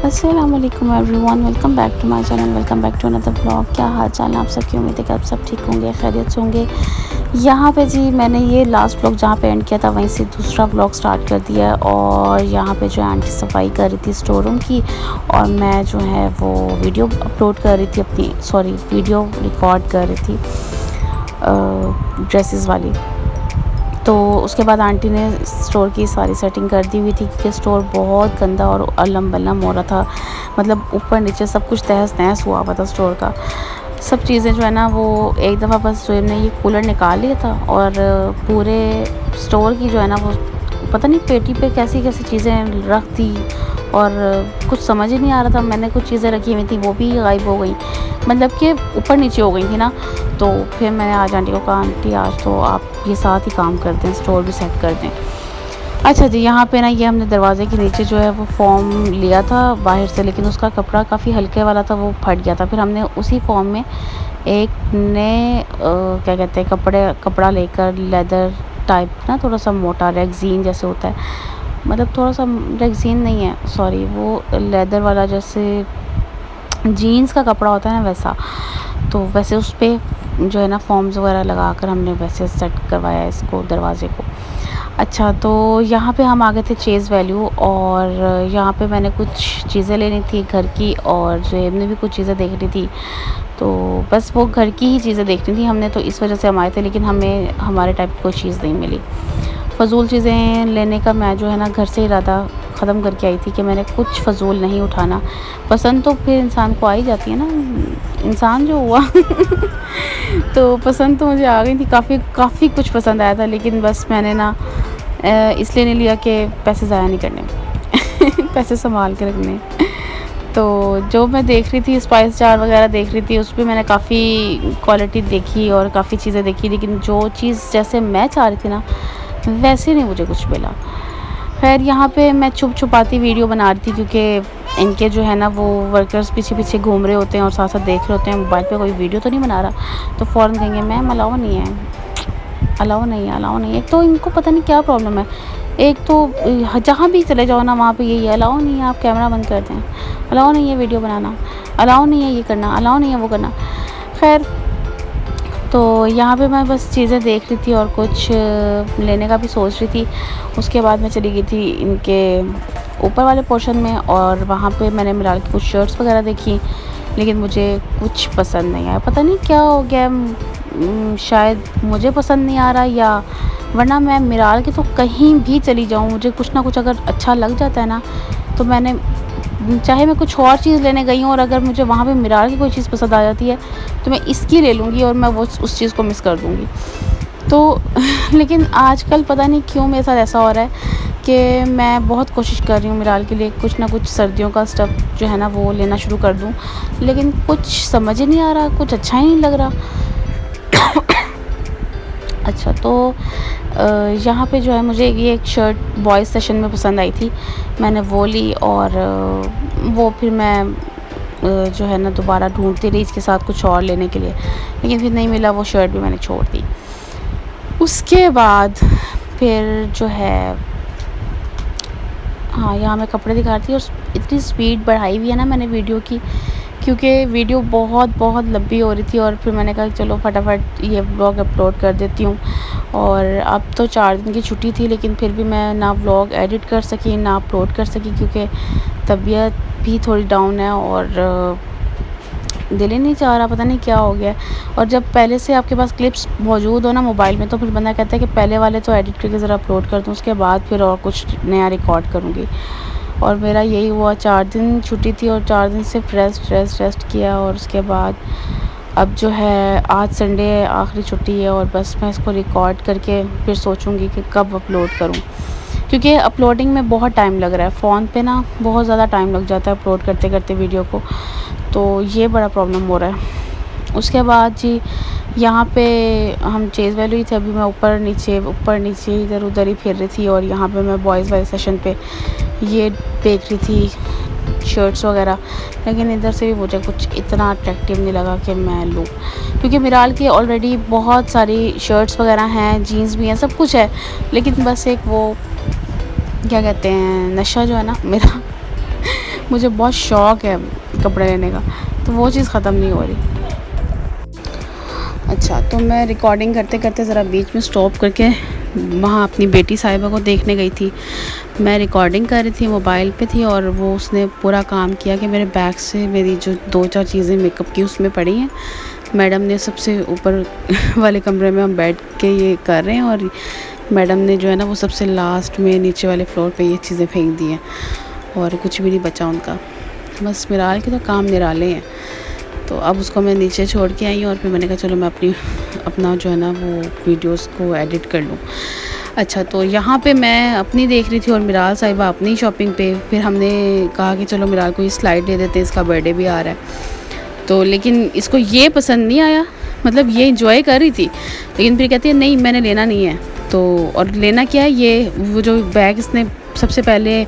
अस्सलाम वालेकुम everyone, welcome back to my channel, welcome back to another blog. क्या हाल चाल है आप सबकी? उम्मीद है कि आप सब ठीक होंगे, खैरियत से होंगे। यहाँ पे जी मैंने ये लास्ट ब्लॉग जहाँ पे एंड किया था वहीं से दूसरा ब्लॉग स्टार्ट कर दिया है। और यहाँ पे जो है आंटी सफाई कर रही थी स्टोर रूम की, और मैं जो है वो वीडियो अपलोड कर रही थी वीडियो रिकॉर्ड कर रही थी ड्रेसेस वाली। तो उसके बाद आंटी ने स्टोर की सारी सेटिंग कर दी हुई थी, क्योंकि स्टोर बहुत गंदा और अल्लम बल्लम हो रहा था। मतलब ऊपर नीचे सब कुछ तहस नहस हुआ हुआ था स्टोर का। सब चीज़ें जो है ना वो एक दफ़ा बस जो ने ये कूलर निकाल लिया था, और पूरे स्टोर की जो है ना वो पता नहीं पेटी पे कैसी कैसी चीज़ें रख दी, और कुछ समझ ही नहीं आ रहा था। मैंने कुछ चीज़ें रखी हुई थी वो भी गायब हो गई, मतलब कि ऊपर नीचे हो गई थी ना। तो फिर मैंने आज आंटी को कहा, आंटी आज तो आप ये साथ ही काम कर दें, स्टोर भी सेट कर दें। अच्छा जी, यहाँ पे ना ये हमने दरवाज़े के नीचे जो है वो फॉर्म लिया था बाहर से, लेकिन उसका कपड़ा काफ़ी हल्के वाला था, वो फट गया था। फिर हमने उसी फॉर्म में एक नए क्या कहते हैं कपड़ा लेकर लेदर टाइप ना, थोड़ा सा मोटा रेगज़ीन जैसे होता है, मतलब थोड़ा सा रेगज़ीन नहीं है सॉरी, वो लेदर वाला जैसे जीन्स का कपड़ा होता है ना वैसा। तो वैसे उस पर जो है ना फॉर्म्स वगैरह लगा कर हमने वैसे सेट करवाया इसको, दरवाज़े को। अच्छा, तो यहाँ पे हम आ गए थे चेज़ वैल्यू, और यहाँ पे मैंने कुछ चीज़ें लेनी थी घर की, और जेब ने भी कुछ चीज़ें देखनी थी। तो बस वो घर की ही चीज़ें देखनी थी हमने, तो इस वजह से हम आए थे, लेकिन हमें हमारे टाइप की कोई चीज़ नहीं मिली। फ़ज़ूल चीज़ें लेने का मैं जो है ना घर से इरादा ख़त्म करके आई थी कि मैंने कुछ फ़ज़ूल नहीं उठाना। पसंद तो फिर इंसान को आ ही जाती है ना, इंसान जो हुआ तो पसंद तो मुझे आ गई थी, काफ़ी कुछ पसंद आया था, लेकिन बस मैंने ना इसलिए नहीं लिया कि पैसे ज़ाया नहीं करने पैसे संभाल के रखने। तो जो मैं देख रही थी स्पाइस जार वगैरह देख रही थी, उस पर मैंने काफ़ी क्वालिटी देखी और काफ़ी चीज़ें देखी, लेकिन जो चीज़ जैसे मैं चाह रही थी ना वैसे नहीं मुझे कुछ मिला। खैर यहाँ पे मैं छुपाती वीडियो बना रही थी, क्योंकि इनके जो है ना वो वर्कर्स पीछे पीछे घूम रहे होते हैं और साथ साथ देख रहे होते हैं मोबाइल पे कोई वीडियो तो नहीं बना रहा। तो फ़ौरन कहेंगे मैम अलाउ नहीं है, अलाउ नहीं है, अलाउ नहीं है। एक तो इनको पता नहीं क्या प्रॉब्लम है, एक तो जहाँ भी चले जाओ ना वहाँ पे यही है, अलाउ नहीं है, आप कैमरा बंद कर दें, अलाउ नहीं है वीडियो बनाना, अलाउ नहीं है ये करना, अलाउ नहीं है वो करना। खैर, तो यहाँ पे मैं बस चीज़ें देख रही थी और कुछ लेने का भी सोच रही थी। उसके बाद मैं चली गई थी इनके ऊपर वाले पोर्शन में, और वहाँ पे मैंने मिलाल की कुछ शर्ट्स वगैरह देखी, लेकिन मुझे कुछ पसंद नहीं आया। पता नहीं क्या हो गया, शायद मुझे पसंद नहीं आ रहा, या वरना मैं मिराल की तो कहीं भी चली जाऊँ मुझे कुछ ना कुछ अगर अच्छा लग जाता है ना, तो मैंने चाहे मैं कुछ और चीज़ लेने गई हूँ और अगर मुझे वहाँ पे मिराल की कोई चीज़ पसंद आ जाती है तो मैं इसकी ले लूँगी, और मैं वो उस चीज़ को मिस कर दूँगी। तो लेकिन आजकल पता नहीं क्यों मेरे साथ ऐसा हो रहा है कि मैं बहुत कोशिश कर रही हूँ मिराल के लिए कुछ ना कुछ सर्दियों का स्टफ़ जो है ना वो लेना शुरू कर दूँ, लेकिन कुछ समझ ही नहीं आ रहा, कुछ अच्छा ही नहीं लग रहा। अच्छा, तो यहाँ पे जो है मुझे ये एक शर्ट बॉयज़ सेशन में पसंद आई थी, मैंने वो ली, और वो फिर मैं जो है ना दोबारा ढूंढती रही इसके साथ कुछ और लेने के लिए, लेकिन फिर नहीं मिला, वो शर्ट भी मैंने छोड़ दी। उसके बाद फिर जो है, हाँ यहाँ मैं कपड़े दिखा रही थी, और इतनी स्पीड बढ़ाई हुई है ना मैंने वीडियो की, क्योंकि वीडियो बहुत लंबी हो रही थी, और फिर मैंने कहा चलो फटाफट ये व्लॉग अपलोड कर देती हूँ। और अब तो 4 दिन की छुट्टी थी, लेकिन फिर भी मैं ना व्लॉग एडिट कर सकी ना अपलोड कर सकी, क्योंकि तबीयत भी थोड़ी डाउन है और दिल ही नहीं चाह रहा, पता नहीं क्या हो गया। और जब पहले से आपके पास क्लिप्स मौजूद हो ना मोबाइल में, तो फिर बंदा कहता है कि पहले वाले तो एडिट करके ज़रा अपलोड कर दूँ, उसके बाद फिर और कुछ नया रिकॉर्ड करूँगी। और मेरा यही हुआ, 4 दिन छुट्टी थी और 4 दिन सिर्फ रेस्ट किया, और उसके बाद अब जो है आज संडे आखिरी छुट्टी है, और बस मैं इसको रिकॉर्ड करके फिर सोचूंगी कि कब अपलोड करूं, क्योंकि अपलोडिंग में बहुत टाइम लग रहा है, फ़ोन पे ना बहुत ज़्यादा टाइम लग जाता है अपलोड करते करते वीडियो को, तो ये बड़ा प्रॉब्लम हो रहा है। उसके बाद जी यहाँ पे हम चेज़ वैल्यू ही थे, अभी मैं ऊपर नीचे इधर उधर ही फिर रही थी, और यहाँ पे मैं बॉयज़ वाले सेशन पे ये देख रही थी शर्ट्स वगैरह, लेकिन इधर से भी मुझे कुछ इतना अट्रैक्टिव नहीं लगा कि मैं लूँ, क्योंकि मिराल की ऑलरेडी बहुत सारी शर्ट्स वगैरह हैं, जीन्स भी हैं, सब कुछ है, लेकिन बस एक वो क्या कहते हैं नशा जो है ना मेरा मुझे बहुत शौक़ है कपड़े लेने का, तो वो चीज़ ख़त्म नहीं हो रही। अच्छा, तो मैं रिकॉर्डिंग करते करते ज़रा बीच में स्टॉप करके वहाँ अपनी बेटी साहिबा को देखने गई थी। मैं रिकॉर्डिंग कर रही थी, मोबाइल पे थी, और वो उसने पूरा काम किया कि मेरे बैग से मेरी जो 2-4 चीज़ें मेकअप की उसमें पड़ी हैं। मैडम ने सबसे ऊपर वाले कमरे में हम बैठ के ये कर रहे हैं, और मैडम ने जो है ना वो सबसे लास्ट में नीचे वाले फ्लोर पे ये चीज़ें फेंक दी हैं, और कुछ भी नहीं बचा उनका। बस मिराल के तो काम निराले हैं। तो अब उसको मैं नीचे छोड़ के आई हूँ, और फिर मैंने कहा चलो मैं अपना जो है ना वो वीडियोस को एडिट कर लूँ। अच्छा, तो यहाँ पे मैं अपनी देख रही थी और मिराल साहिबा अपनी शॉपिंग पे। फिर हमने कहा कि चलो मिराल को ये स्लाइड दे देते हैं, इसका बर्थडे भी आ रहा है। तो लेकिन इसको ये पसंद नहीं आया, मतलब ये इंजॉय कर रही थी, लेकिन फिर कहती है नहीं मैंने लेना नहीं है। तो और लेना क्या है, ये वो जो बैग इसने सबसे पहले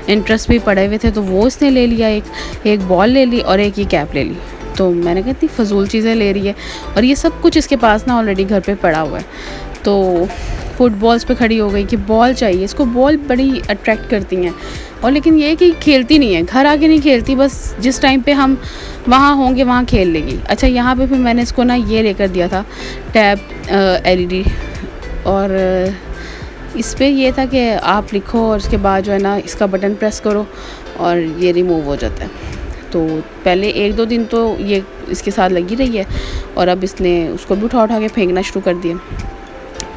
इंटरेस्ट भी पड़े हुए थे तो वो इसने ले लिया, एक बॉल ले ली और एक ये कैप ले ली। तो मैंने कहा इतनी फ़जूल चीज़ें ले रही है, और ये सब कुछ इसके पास ना ऑलरेडी घर पे पड़ा हुआ है। तो फुटबॉल्स पे खड़ी हो गई कि बॉल चाहिए इसको, बॉल बड़ी अट्रैक्ट करती हैं, और लेकिन ये कि खेलती नहीं है, घर आके नहीं खेलती, बस जिस टाइम पे हम वहाँ होंगे वहाँ खेल लेगी। अच्छा, यहाँ पे फिर मैंने इसको ना ये लेकर दिया था टैब LED, और इस पर ये था कि आप लिखो और उसके बाद जो है ना इसका बटन प्रेस करो और ये रिमूव हो जाता है। तो पहले 1-2 दिन तो ये इसके साथ लगी रही है, और अब इसने उसको भी उठा के फेंकना शुरू कर दिया।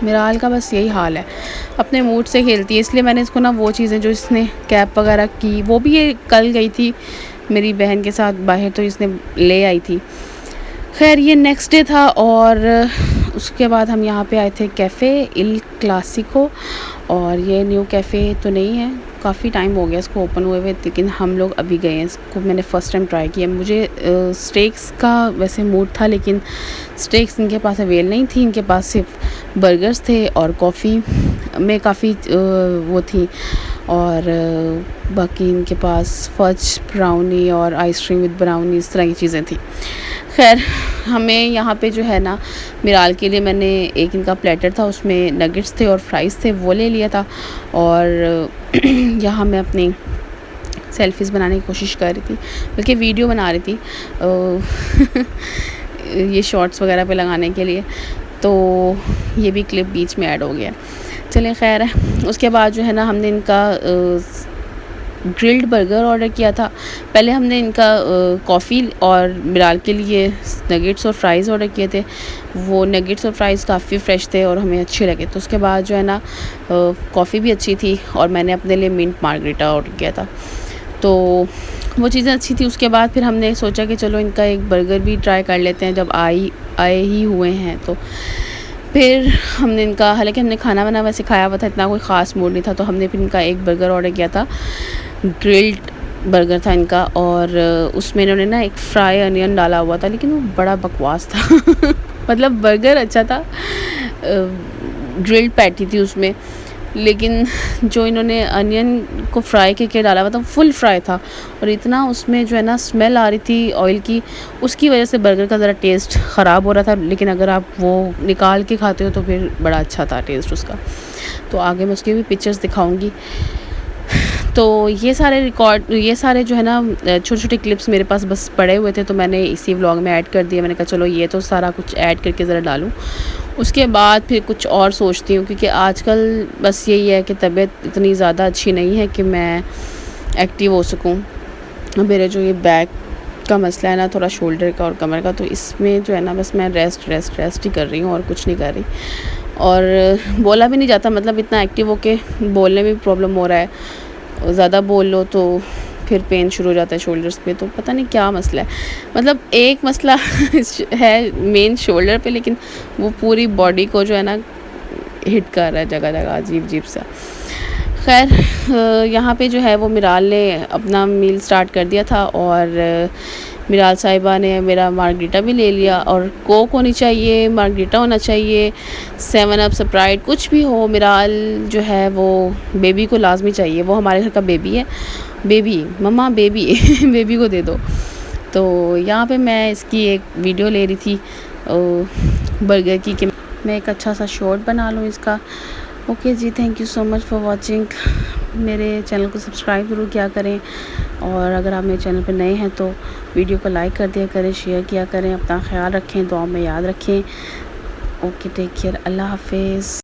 मिराल का बस यही हाल है, अपने मूड से खेलती है। इसलिए मैंने इसको ना वो चीज़ें जो इसने कैप वगैरह की, वो भी ये कल गई थी मेरी बहन के साथ बाहर, तो इसने ले आई थी। खैर ये नेक्स्ट डे था, और उसके बाद हम यहाँ पे आए थे कैफ़े इल क्लासिको, और ये न्यू कैफ़े तो नहीं है, काफ़ी टाइम हो गया इसको ओपन हुए हुए, लेकिन हम लोग अभी गए हैं। इसको मैंने फ़र्स्ट टाइम ट्राई किया। मुझे स्टेक्स का वैसे मूड था, लेकिन स्टेक्स इनके पास अवेल नहीं थी, इनके पास सिर्फ बर्गर्स थे, और कॉफ़ी में काफ़ी वो थी, और बाकी इनके पास फज ब्राउनी और आइसक्रीम विद ब्राउनी इस तरह की चीज़ें थी। खैर हमें यहाँ पे जो है ना मिराल के लिए मैंने एक इनका प्लेटर था, उसमें नगेट्स थे और फ्राइज़ थे, वो ले लिया था। और यहाँ मैं अपनी सेल्फ़ीज़ बनाने की कोशिश कर रही थी, बल्कि वीडियो बना रही थी ये शॉर्ट्स वगैरह पे लगाने के लिए। तो ये भी क्लिप बीच में ऐड हो गया। चलिए खैर है। उसके बाद जो है ना हमने इनका ग्रिल्ड बर्गर ऑर्डर किया था। पहले हमने इनका कॉफ़ी और मिराल के लिए नगेट्स और फ्राइज़ ऑर्डर किए थे। वो नगेट्स और फ्राइज़ काफ़ी फ़्रेश थे और हमें अच्छे लगे। तो उसके बाद जो है ना कॉफ़ी भी अच्छी थी, और मैंने अपने लिए मिंट मार्गरीटा ऑर्डर किया था। तो वो चीज़ें अच्छी थी। उसके बाद फिर हमने सोचा कि चलो इनका एक बर्गर भी ट्राई कर लेते हैं, जब आए ही हुए हैं। तो फिर हमने इनका, हालांकि हमने खाना वाना वैसे खाया हुआ था, इतना कोई ख़ास मूड नहीं था, तो हमने फिर इनका एक बर्गर ऑर्डर किया था। ग्रिल्ड बर्गर था इनका, और उसमें इन्होंने ना एक फ्राई अनियन डाला हुआ था, लेकिन वो बड़ा बकवास था मतलब बर्गर अच्छा था, ग्रिल्ड पैटी थी उसमें, लेकिन जो इन्होंने अनियन को फ्राई करके डाला हुआ था फुल फ्राई था, और इतना उसमें जो है ना स्मेल आ रही थी ऑयल की, उसकी वजह से बर्गर का ज़रा टेस्ट ख़राब हो रहा था। लेकिन अगर आप वो निकाल के खाते हो तो फिर बड़ा अच्छा था टेस्ट उसका। तो आगे मैं उसकी भी पिक्चर्स दिखाऊंगी। तो ये सारे जो है ना छोटे छोटे क्लिप्स मेरे पास बस पड़े हुए थे, तो मैंने इसी व्लॉग में ऐड कर दिया। मैंने कहा चलो ये तो सारा कुछ ऐड करके ज़रा डालूँ, उसके बाद फिर कुछ और सोचती हूँ, क्योंकि आजकल बस यही है कि तबीयत इतनी ज़्यादा अच्छी नहीं है कि मैं एक्टिव हो सकूँ। मेरे जो ये बैक का मसला है ना, थोड़ा शोल्डर का और कमर का, तो इसमें जो है ना बस मैं रेस्ट ही कर रही हूँ और कुछ नहीं कर रही। और बोला भी नहीं जाता, मतलब इतना एक्टिव होके बोलने में भी प्रॉब्लम हो रहा है, ज़्यादा बोल लो तो फिर पेन शुरू हो जाता है शोल्डर्स पे। तो पता नहीं क्या मसला है, मतलब एक मसला है मेन शोल्डर पे, लेकिन वो पूरी बॉडी को जो है ना हिट कर रहा है जगह जगह, अजीब सा। खैर यहाँ पे जो है वो मिराल ने अपना मील स्टार्ट कर दिया था, और मिराल साहिबा ने मेरा मार्गरीटा भी ले लिया, और कोक होनी चाहिए, मार्गरीटा होना चाहिए, 7 अप, स्प्राइट, कुछ भी हो। मिराल जो है वो बेबी को लाजमी चाहिए, वो हमारे घर का बेबी है। बेबी मम्मा बेबी बेबी को दे दो। तो यहाँ पे मैं इसकी एक वीडियो ले रही थी बर्गर की, कि मैं एक अच्छा सा शॉर्ट बना लूँ इसका। ओके जी, thank you so much for watching. मेरे चैनल को सब्सक्राइब ज़रूर किया करें। और अगर आप मेरे चैनल पर नए हैं तो वीडियो को लाइक कर दिया करें, शेयर किया करें। अपना ख्याल रखें, दुआ में याद रखें। ओके, टेक केयर, अल्लाह हाफिज़।